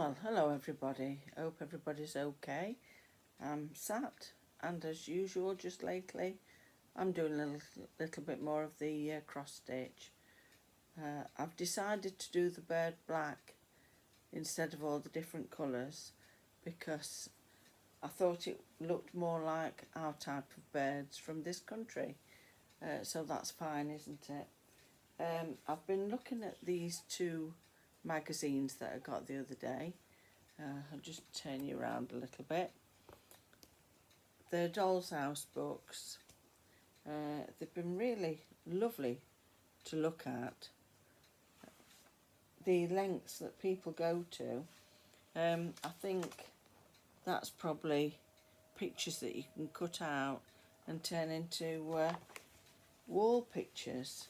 Well, hello everybody. Hope everybody's okay. I'm sat, and as usual, just lately, I'm doing a little bit more of the cross stitch. I've decided to do the bird black instead of all the different colours because I thought it looked more like our type of birds from this country. So that's fine, isn't it? I've been looking at these two magazines that I got the other day. I'll just turn you around a little bit. They're Doll's House books. They've been really lovely to look at. The lengths that people go to, I think that's probably pictures that you can cut out and turn into wall pictures.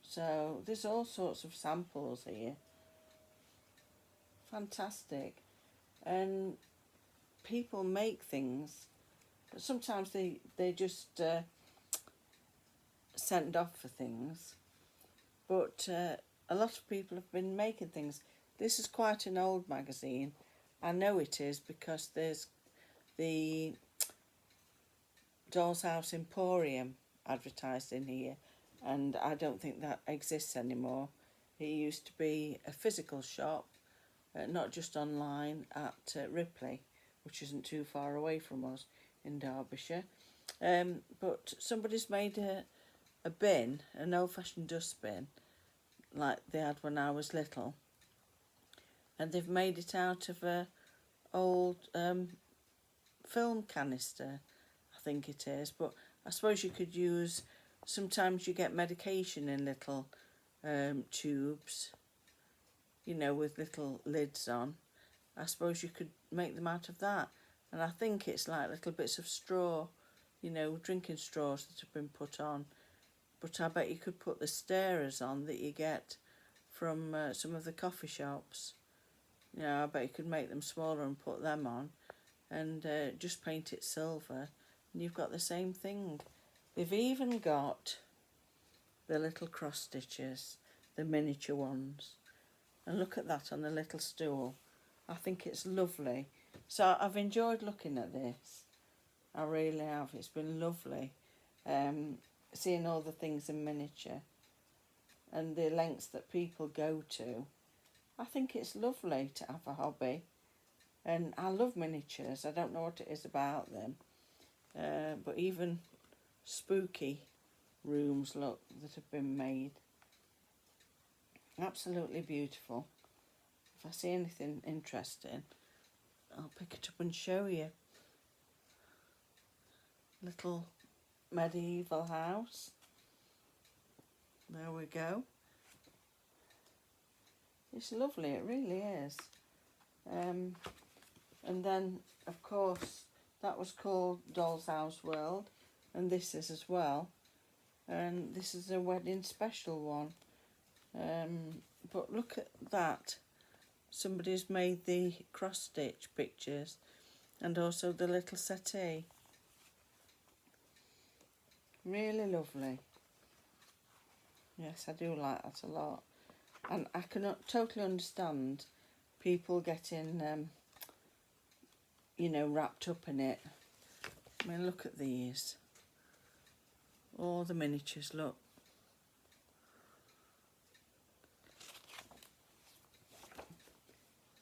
So there's all sorts of samples here. Fantastic. And people make things, but sometimes they just send off for things. But a lot of people have been making things. This is quite an old magazine. I know it is because there's the Doll's House Emporium advertised in here, and I don't think that exists anymore. It used to be a physical shop, not just online, at Ripley, which isn't too far away from us in Derbyshire. But somebody's made a bin, an old-fashioned dustbin, like they had when I was little, and they've made it out of a old film canister, I think it is. But I suppose you could use, sometimes you get medication in little tubes, you know, with little lids on. I suppose you could make them out of that. And I think it's like little bits of straw, you know, drinking straws that have been put on. But I bet you could put the stirrers on that you get from some of the coffee shops. You know, I bet you could make them smaller and put them on, and just paint it silver, and you've got the same thing. They've even got the little cross stitches, the miniature ones. And look at that on a little stool. I think it's lovely. So I've enjoyed looking at this. I really have. It's been lovely. Seeing all the things in miniature and the lengths that people go to. I think it's lovely to have a hobby. And I love miniatures. I don't know what it is about them. But even spooky rooms, look, that have been made. Absolutely beautiful. If I see anything interesting, I'll pick it up and show you. Little medieval house. There we go. It's lovely, it really is. And then, of course, that was called Doll's House World, and this is as well. And this is a wedding special one. But look at that. Somebody's made the cross-stitch pictures and also the little settee. Really lovely. Yes, I do like that a lot. And I can totally understand people getting, you know, wrapped up in it. I mean, look at these. All the miniatures, look.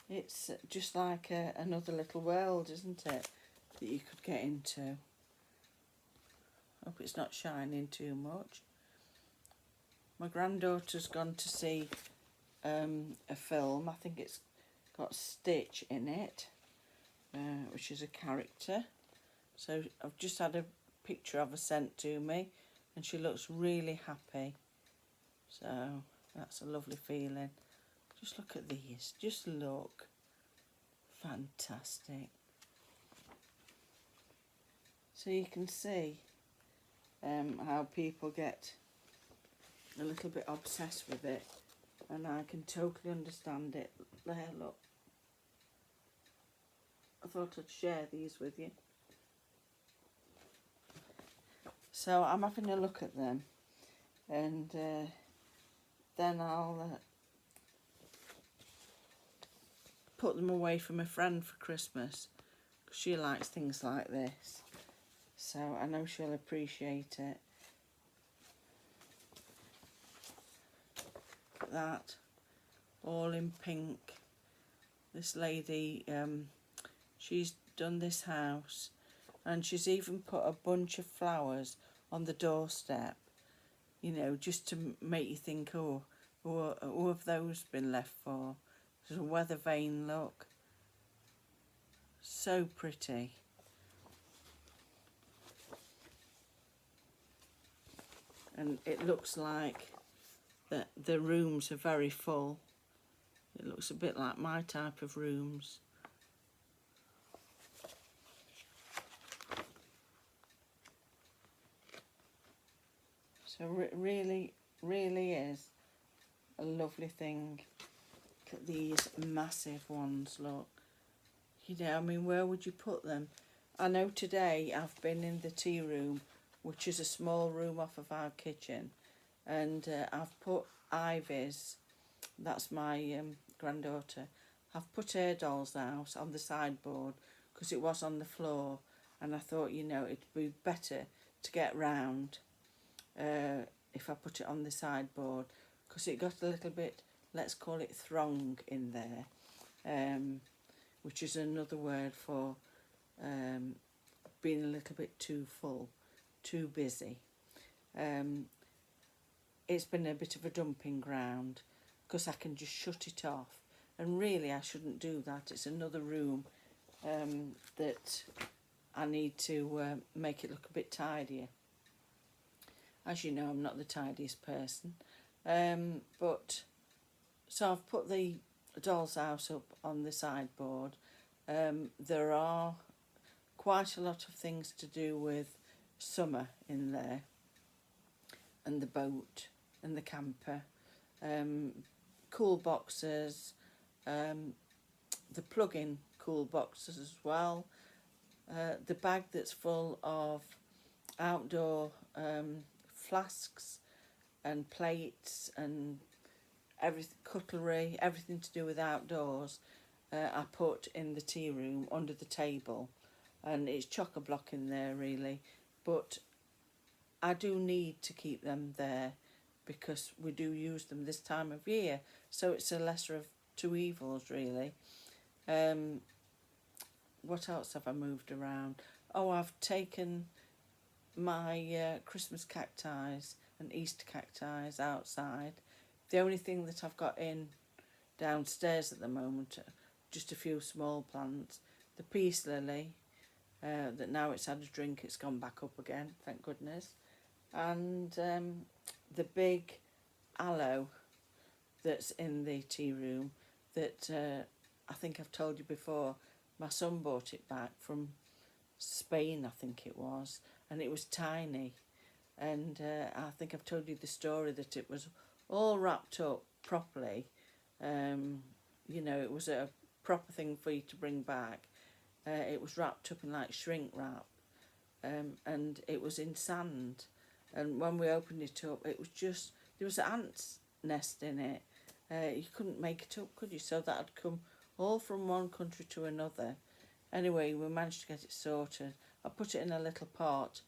It's just like another little world, isn't it, that you could get into. Hope it's not shining too much. My granddaughter's gone to see a film. I think it's got Stitch in it, which is a character. So I've just had a picture of her sent to me, and she looks really happy. So that's a lovely feeling. Just look at these. Just look. Fantastic. So you can see how people get a little bit obsessed with it, and I can totally understand it. There, look. I thought I'd share these with you. So I'm having a look at them, and then I'll put them away from a friend for Christmas. She likes things like this, so I know she'll appreciate it. Look at that, all in pink. This lady, she's done this house, and she's even put a bunch of flowers on the doorstep, you know, just to make you think, oh, who have those been left for? There's a weather vane look. So pretty. And it looks like the rooms are very full. It looks a bit like my type of rooms. So it really, really is a lovely thing. Look at these massive ones, look. You know, I mean, where would you put them? I know today I've been in the tea room, which is a small room off of our kitchen, and I've put Ivy's, that's my granddaughter, I've put her doll's house on the sideboard because it was on the floor, and I thought, you know, it'd be better to get round if I put it on the sideboard, because it got a little bit, let's call it throng in there, which is another word for being a little bit too full, too busy. It's been a bit of a dumping ground because I can just shut it off, and really I shouldn't do that. It's another room that I need to make it look a bit tidier. As you know, I'm not the tidiest person, but so I've put the doll's house up on the sideboard. There are quite a lot of things to do with summer in there, and the boat and the camper, cool boxes, the plug-in cool boxes as well, the bag that's full of outdoor flasks and plates and everything, cutlery, everything to do with outdoors. I put in the tea room under the table, and it's chock-a-block in there really, but I do need to keep them there because we do use them this time of year, so it's a lesser of two evils really. What else have I moved around? Oh, I've taken my Christmas cacti and Easter cacti outside. The only thing that I've got in downstairs at the moment, just a few small plants. The peace lily, that now it's had a drink, it's gone back up again, thank goodness. And the big aloe that's in the tea room that I think I've told you before, my son bought it back from Spain, I think it was, and it was tiny. And I think I've told you the story that it was all wrapped up properly. You know, it was a proper thing for you to bring back. It was wrapped up in like shrink wrap, and it was in sand. And when we opened it up, it was just, there was an ant's nest in it. You couldn't make it up, could you? So that had come all from one country to another. Anyway, we managed to get it sorted. I put it in a little pot,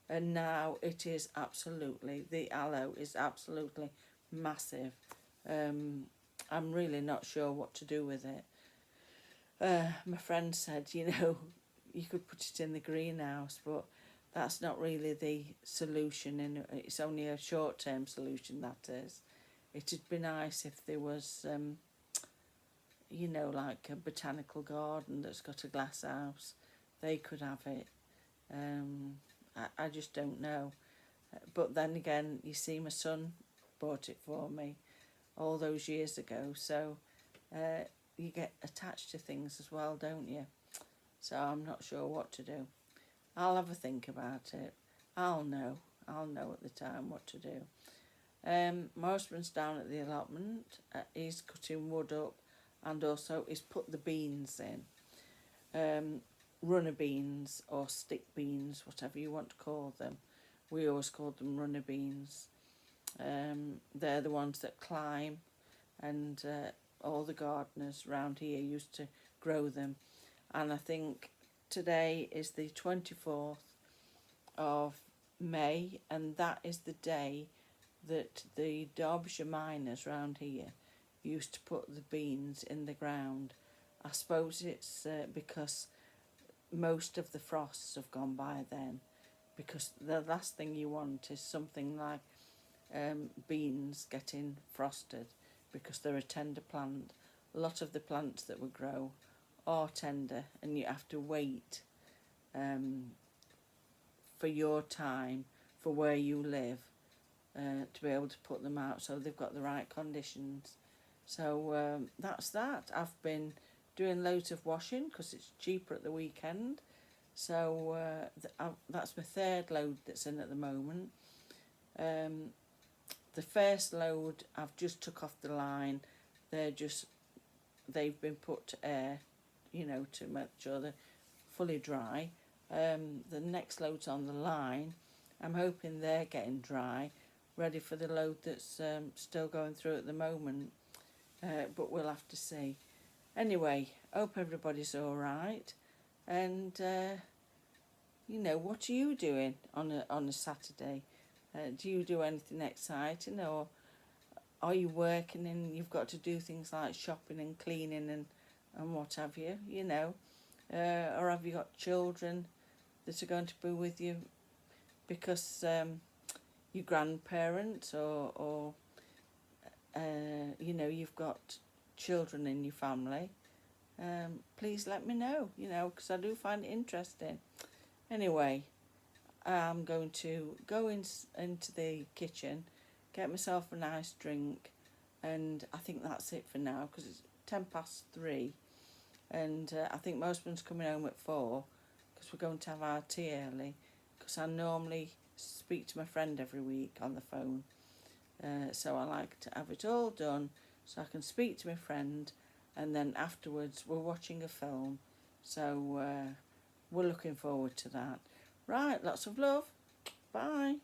and now it is absolutely, the aloe is absolutely massive. I'm really not sure what to do with it. My friend said, you know, you could put it in the greenhouse, but that's not really the solution. And it's only a short-term solution, that is. It'd be nice if there was, you know, like a botanical garden that's got a glass house. They could have it. I just don't know. But then again, you see, my son bought it for me all those years ago. So you get attached to things as well, don't you? So I'm not sure what to do. I'll have a think about it. I'll know at the time what to do. My husband's down at the allotment. He's cutting wood up, and also he's put the beans in. Runner beans or stick beans, whatever you want to call them. We always called them runner beans. They're the ones that climb, and all the gardeners round here used to grow them. And I think today is the 24th of May, and that is the day that the Derbyshire miners round here used to put the beans in the ground. I suppose it's because most of the frosts have gone by then, because the last thing you want is something like beans getting frosted, because they're a tender plant. A lot of the plants that we grow are tender, and you have to wait for your time, for where you live, to be able to put them out so they've got the right conditions. So that's that. I've been doing loads of washing because it's cheaper at the weekend. So that's my third load that's in at the moment. The first load I've just took off the line. They've been put to air, to make sure they're fully dry. The next load's on the line. I'm hoping they're getting dry, ready for the load that's still going through at the moment. But we'll have to see. Anyway, hope everybody's all right. And what are you doing on a Saturday? Do you do anything exciting, or are you working and you've got to do things like shopping and cleaning and what have you? Or have you got children that are going to be with you because your grandparents or you've got children in your family? Please let me know, because I do find it interesting. Anyway, I'm going to go into the kitchen, get myself a nice drink, and I think that's it for now, because it's 3:10, and I think my husband's coming home at 4, because we're going to have our tea early, because I normally speak to my friend every week on the phone, so I like to have it all done so I can speak to my friend, and then afterwards we're watching a film, so we're looking forward to that. Right, lots of love. Bye.